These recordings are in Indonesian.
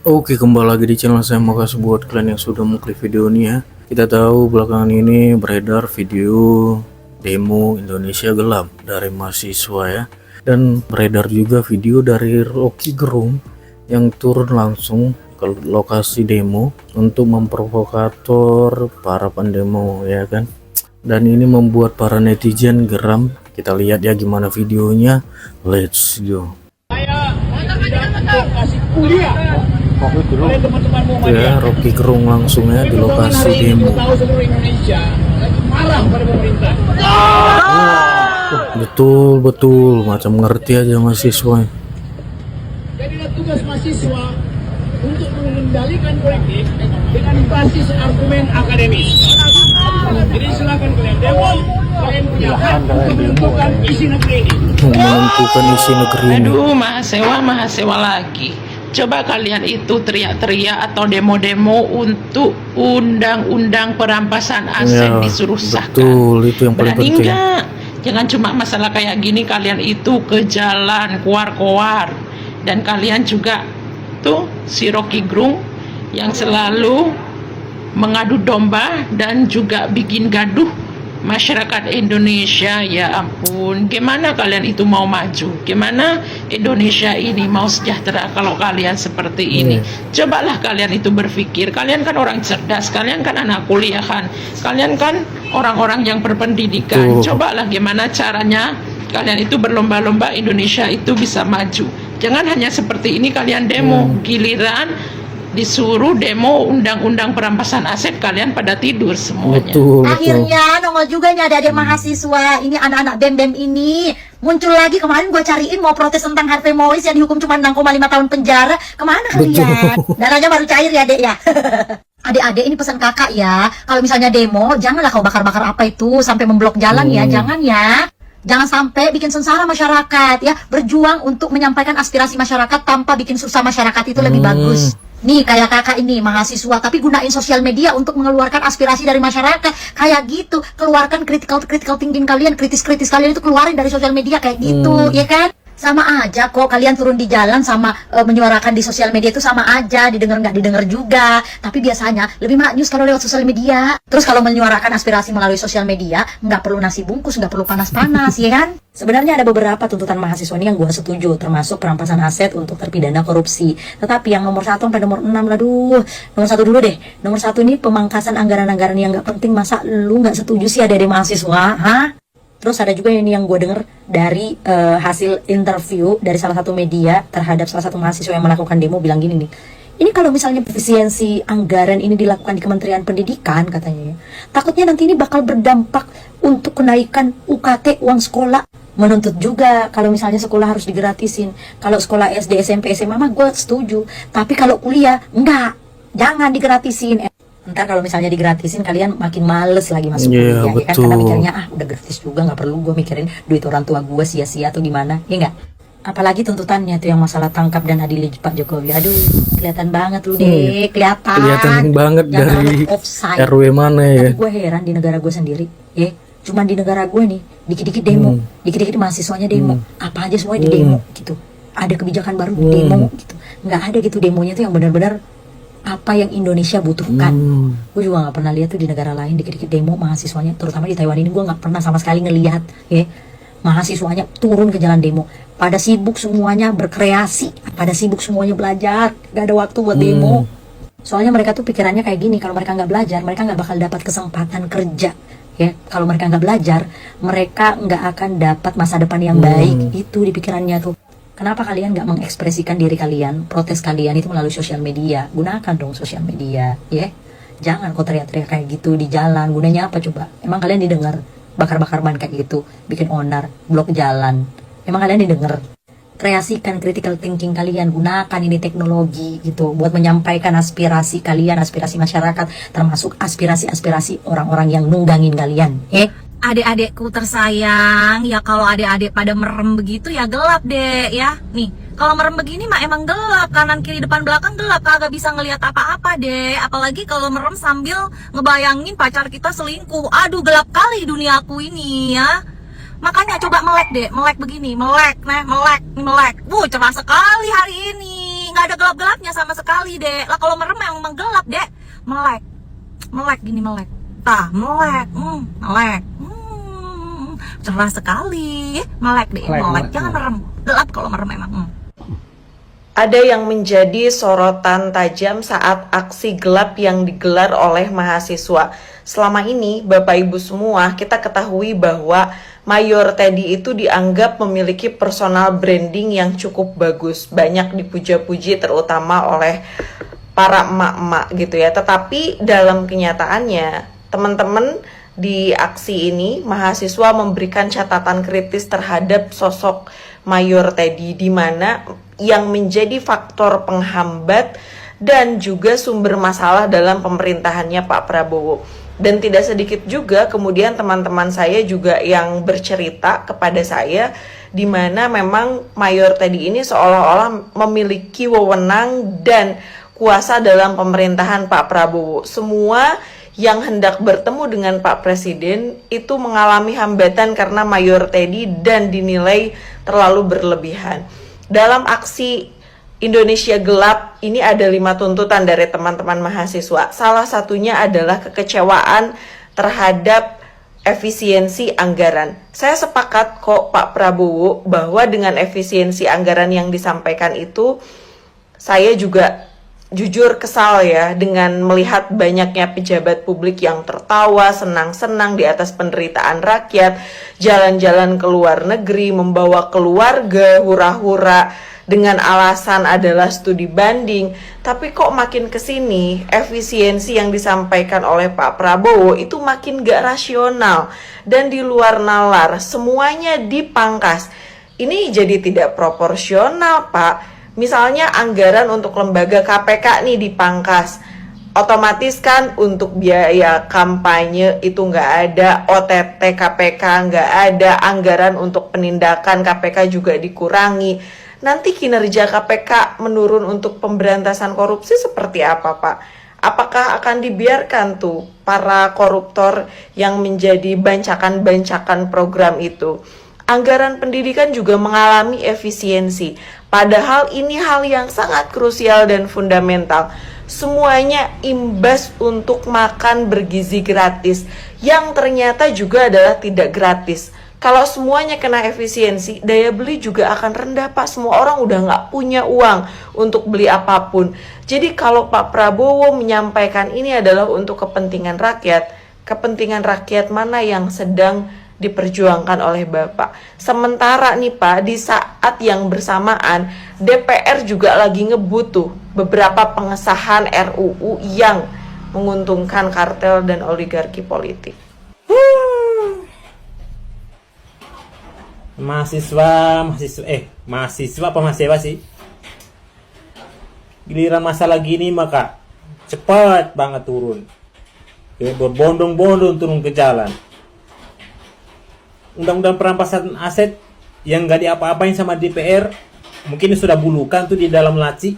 Oke, kembali lagi di channel saya. Makasih buat kalian yang sudah mengklik video ini ya. Kita tahu belakangan ini beredar video demo Indonesia Gelap dari mahasiswa ya. Dan beredar juga video dari Rocky Gerung yang turun langsung ke lokasi demo untuk memprovokator para pendemo ya kan. Dan ini membuat para netizen geram. Kita lihat ya gimana videonya. Let's go. Ya, Rocky Gerung langsung ya di lokasi demo. Betul macam ngerti aja mahasiswa. Jadi tugas mahasiswa untuk mengendalikan politik dengan basis argumen akademis. Jadi silakan kalian demo, kalian punya hak untuk menentukan isi negeri ini. Menentukan isi negeri ini. Aduh, mahasiswa lagi. Coba kalian itu teriak-teriak atau demo-demo untuk undang-undang perampasan aset Ya, disuruh sahkan. betul, itu yang paling Berani penting. enggak? Jangan cuma masalah kayak gini kalian itu ke jalan keluar-keluar. Dan kalian juga tuh si Rocky Gerung yang selalu mengadu domba dan juga bikin gaduh masyarakat Indonesia. Ya ampun, gimana kalian itu mau maju? Gimana Indonesia ini mau sejahtera kalau kalian seperti ini? Cobalah kalian itu berpikir. Kalian kan orang cerdas, kalian kan anak kuliahan, kalian kan orang-orang yang berpendidikan. Cobalah gimana caranya kalian itu berlomba-lomba Indonesia itu bisa maju. Jangan hanya seperti ini kalian demo, giliran disuruh demo undang-undang perampasan aset kalian pada tidur semuanya. Betul. Akhirnya nongol juga nih adik-adik mahasiswa ini, anak-anak BEM ini muncul lagi. Kemarin gue cariin mau protes tentang Harvey Mois yang dihukum cuma 6,5 tahun penjara. Kemana kalian? Dananya baru cair ya dek ya. Adik-adik ini pesan kakak ya, kalau misalnya demo janganlah kau bakar-bakar apa itu sampai memblok jalan ya, jangan ya. Jangan sampai bikin sengsara masyarakat ya. Berjuang untuk menyampaikan aspirasi masyarakat tanpa bikin susah masyarakat itu lebih bagus. Nih kayak kakak ini mahasiswa tapi gunain sosial media untuk mengeluarkan aspirasi dari masyarakat. Kayak gitu, keluarkan critical thinking kalian, kritis kalian itu keluarin dari sosial media kayak gitu, ya kan? Sama aja kok kalian turun di jalan sama menyuarakan di sosial media itu sama aja, didengar nggak didengar juga. Tapi biasanya lebih maknyus kalau lewat sosial media. Terus kalau menyuarakan aspirasi melalui sosial media nggak perlu nasi bungkus, nggak perlu panas-panas, ya kan? Sebenarnya ada beberapa tuntutan mahasiswa ini yang gue setuju, termasuk perampasan aset untuk terpidana korupsi. Tetapi yang nomor 1 sampai nomor 6, aduh, nomor 1 dulu deh. Nomor 1 ini pemangkasan anggaran-anggaran yang nggak penting. Masa lu nggak setuju sih ada mahasiswa? Hah? Terus ada juga ini yang gue denger dari hasil interview dari salah satu media terhadap salah satu mahasiswa yang melakukan demo, bilang gini nih. Ini kalau misalnya efisiensi anggaran ini dilakukan di Kementerian Pendidikan katanya ya, takutnya nanti ini bakal berdampak untuk kenaikan UKT uang sekolah. Menuntut juga kalau misalnya sekolah harus digratisin. Kalau sekolah SD, SMP, SMA mah gue setuju. Tapi kalau kuliah enggak, jangan digratisin. Ntar kalau misalnya digratisin kalian makin males lagi masuk kuliah, ya kan? Karena mikirnya udah gratis juga, nggak perlu gue mikirin duit orang tua gue sia-sia atau gimana, ya nggak? Apalagi tuntutannya tuh yang masalah tangkap dan adili Pak Jokowi. Aduh, kelihatan banget lu deh, kelihatan banget dari RW mana ya. Tapi gue heran di negara gue sendiri, ya. Cuman di negara gue nih, dikit-dikit demo, dikit-dikit mahasiswanya demo, apa aja semuanya di demo gitu. Ada kebijakan baru demo gitu, nggak ada gitu demonya tuh yang benar-benar apa yang Indonesia butuhkan. Gue juga nggak pernah lihat tuh di negara lain dikit-dikit demo mahasiswanya, terutama di Taiwan ini gue nggak pernah sama sekali ngelihat ya mahasiswanya turun ke jalan demo. Pada sibuk semuanya berkreasi, pada sibuk semuanya belajar, gak ada waktu buat demo. Soalnya mereka tuh pikirannya kayak gini, kalau mereka nggak belajar mereka nggak bakal dapat kesempatan kerja ya. Kalau mereka nggak belajar mereka nggak akan dapat masa depan yang baik. Itu di pikirannya tuh. Kenapa kalian nggak mengekspresikan diri kalian, protes kalian itu melalui sosial media? Gunakan dong sosial media, ya. Jangan kok teriak-teriak kayak gitu di jalan. Gunanya apa coba? Emang kalian didengar? Bakar-bakar ban kayak gitu, bikin onar, blok jalan. Emang kalian didengar? Kreasikan critical thinking kalian, gunakan ini teknologi gitu buat menyampaikan aspirasi kalian, aspirasi masyarakat, termasuk aspirasi-aspirasi orang-orang yang nunggangin kalian, Adik-adikku tersayang, ya kalau adik-adik pada merem begitu ya gelap deh ya. Nih, kalau merem begini mah emang gelap, kanan kiri depan belakang gelap, kagak bisa ngelihat apa-apa deh. Apalagi kalau merem sambil ngebayangin pacar kita selingkuh. Aduh, gelap kali duniaku ini ya. Makanya coba melek deh, melek begini, melek, melek. Cerah sekali hari ini. nggak ada gelap-gelapnya sama sekali, Dek. Lah kalau merem emang gelap, Dek. Melek gini, melek. Melek. Cerah sekali. Melek, Dek. Melek. Jangan merem. Gelap kalau merem emang. Ada yang menjadi sorotan tajam saat aksi gelap yang digelar oleh mahasiswa. Selama ini, Bapak Ibu semua, kita ketahui bahwa Mayor Teddy itu dianggap memiliki personal branding yang cukup bagus. Banyak dipuja-puji terutama oleh para emak-emak gitu ya. Tetapi dalam kenyataannya, teman-teman di aksi ini, mahasiswa memberikan catatan kritis terhadap sosok Mayor Teddy, di mana yang menjadi faktor penghambat dan juga sumber masalah dalam pemerintahannya Pak Prabowo. Dan tidak sedikit juga kemudian teman-teman saya juga yang bercerita kepada saya, di mana memang Mayor Teddy ini seolah-olah memiliki wewenang dan kuasa dalam pemerintahan Pak Prabowo. Semua yang hendak bertemu dengan Pak Presiden itu mengalami hambatan karena Mayor Teddy dan dinilai terlalu berlebihan. Dalam aksi Indonesia Gelap ini ada 5 tuntutan dari teman-teman mahasiswa. Salah satunya adalah kekecewaan terhadap efisiensi anggaran. Saya sepakat kok Pak Prabowo bahwa dengan efisiensi anggaran yang disampaikan itu, saya juga jujur kesal ya dengan melihat banyaknya pejabat publik yang tertawa senang-senang di atas penderitaan rakyat, jalan-jalan ke luar negeri, membawa keluarga, hura-hura dengan alasan adalah studi banding. Tapi kok makin kesini efisiensi yang disampaikan oleh Pak Prabowo itu makin gak rasional dan di luar nalar, semuanya dipangkas. Ini jadi tidak proporsional, Pak. Misalnya anggaran untuk lembaga KPK nih dipangkas, otomatis kan untuk biaya kampanye itu nggak ada, OTT KPK nggak ada, anggaran untuk penindakan KPK juga dikurangi. Nanti kinerja KPK menurun untuk pemberantasan korupsi seperti apa, Pak? Apakah akan dibiarkan tuh para koruptor yang menjadi bancakan-bancakan program itu? Anggaran pendidikan juga mengalami efisiensi. Padahal ini hal yang sangat krusial dan fundamental. Semuanya imbas untuk makan bergizi gratis, yang ternyata juga adalah tidak gratis. Kalau semuanya kena efisiensi, daya beli juga akan rendah, Pak. Semua orang udah nggak punya uang untuk beli apapun. Jadi kalau Pak Prabowo menyampaikan ini adalah untuk kepentingan rakyat mana yang sedang diperjuangkan oleh Bapak. Sementara nih Pak, di saat yang bersamaan DPR juga lagi ngebutuh beberapa pengesahan RUU yang menguntungkan kartel dan oligarki politik. Mahasiswa apa mahasiswa sih? Giliran masalah gini maka cepat banget turun. Berbondong-bondong turun ke jalan. Undang-undang perampasan aset yang gak diapa-apain sama DPR, mungkin sudah bulukan tuh di dalam laci.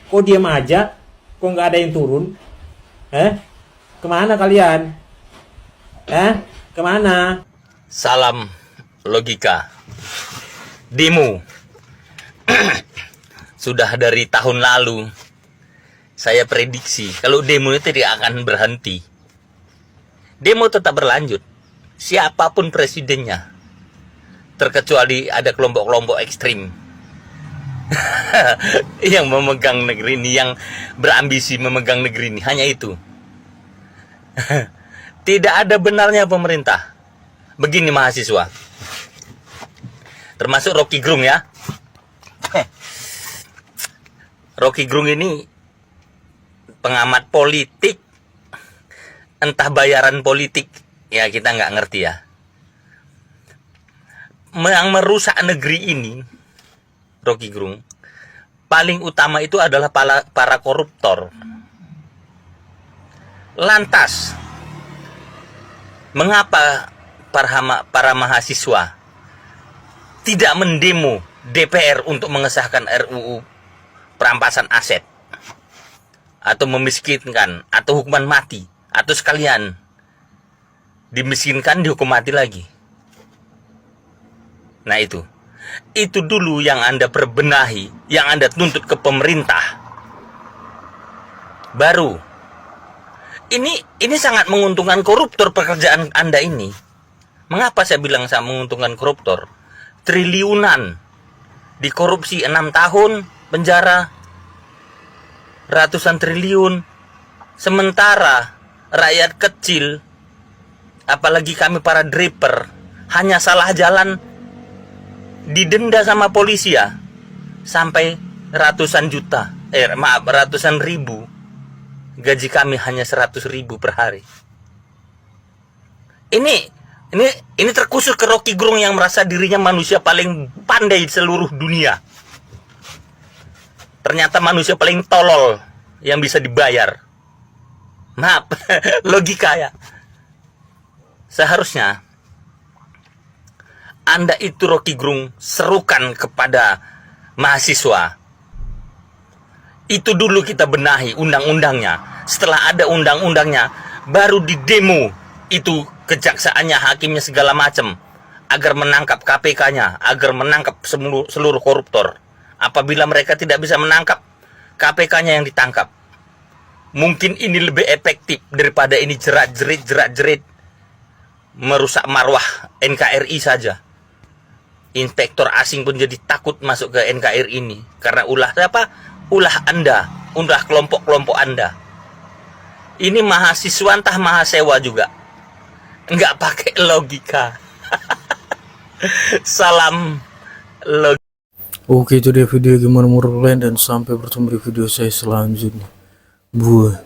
Kok diam aja? Kok gak ada yang turun? Kemana kalian? Kemana? Salam logika. Demo. Sudah dari tahun lalu saya prediksi kalau demo itu tidak akan berhenti. Demo tetap berlanjut. Siapapun presidennya, terkecuali ada kelompok-kelompok ekstrim yang memegang negeri ini, yang berambisi memegang negeri ini, hanya itu. Tidak ada benarnya pemerintah. Begini mahasiswa, termasuk Rocky Gerung ya. Rocky Gerung ini pengamat politik, entah bayaran politik, ya kita nggak ngerti ya. Yang merusak negeri ini, Rocky Gerung, paling utama itu adalah para koruptor. Lantas, mengapa para mahasiswa tidak mendemo DPR untuk mengesahkan RUU perampasan aset, atau memiskinkan, atau hukuman mati, atau sekalian dimiskinkan, dihukum mati lagi? Nah itu dulu yang Anda perbenahi, yang Anda tuntut ke pemerintah. Baru ini sangat menguntungkan koruptor pekerjaan Anda ini. Mengapa saya bilang sangat menguntungkan koruptor? Triliunan dikorupsi 6 tahun penjara, ratusan triliun. Sementara rakyat kecil, apalagi kami para driver, hanya salah jalan didenda sama polisi ya sampai ratusan juta, ratusan ribu. Gaji kami hanya 100.000 per hari. Ini terkhusus ke Rocky Gerung yang merasa dirinya manusia paling pandai di seluruh dunia. Ternyata manusia paling tolol yang bisa dibayar. Maaf, logika ya. Seharusnya Anda itu Rocky Gerung serukan kepada mahasiswa. Itu dulu kita benahi undang-undangnya. Setelah ada undang-undangnya, baru di demo itu kejaksaannya, hakimnya segala macam agar menangkap KPK-nya, agar menangkap seluruh koruptor. Apabila mereka tidak bisa menangkap, KPK-nya yang ditangkap. Mungkin ini lebih efektif daripada ini jerat-jerit merusak marwah NKRI saja. Inspektor asing pun jadi takut masuk ke NKRI ini karena ulah Anda, ulah kelompok-kelompok Anda. Ini mahasiswa entah mahasewa juga, nggak pakai logika. Salam logika. Oke, itu dia video gimana menurut kalian, dan sampai bertemu di video saya selanjutnya. Buah.